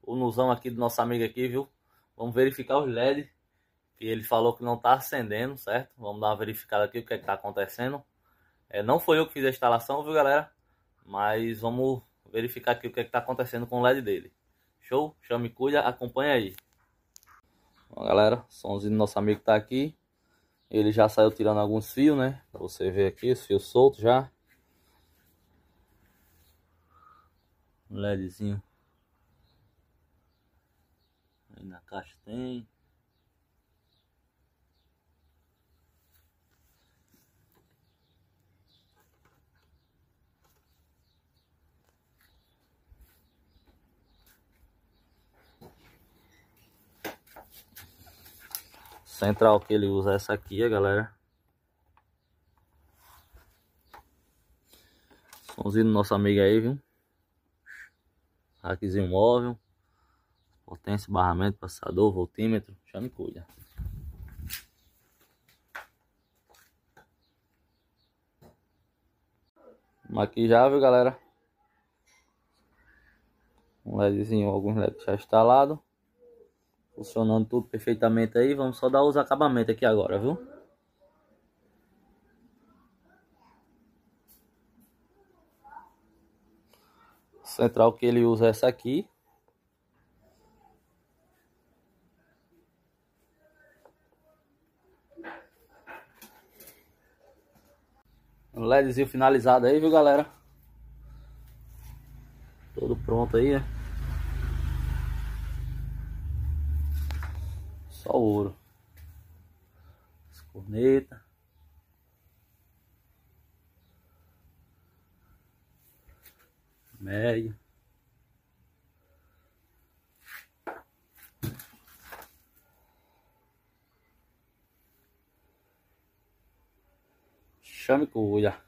O nusão aqui do nosso amigo aqui, viu? Vamos verificar os LED, que ele falou que não tá acendendo, certo? Vamos dar uma verificada aqui o que é que tá acontecendo. Não foi eu que fiz a instalação, viu, galera? Mas vamos verificar aqui o que é que tá acontecendo com o LED dele. Show? Chame e cuida, acompanha aí. Bom, galera, o somzinho do nosso amigo tá aqui. Ele já saiu tirando alguns fios, né? Pra você ver aqui, os fios soltos já. Um LEDzinho. Aí na caixa tem. Central que ele usa é essa aqui, galera. Somzinho do nosso amigo aí, viu? Rackzinho móvel. Potência, barramento, passador, voltímetro. Chame e cuida. Vamos aqui já, viu, galera? Um LEDzinho, alguns LEDs já instalado. Funcionando tudo perfeitamente aí. Vamos só dar os acabamentos aqui agora, viu? Central que ele usa é essa aqui. Um LEDzinho finalizado aí, viu, galera? Todo pronto aí, né? Só ouro. As cornetas. Médio. Chame e cuida.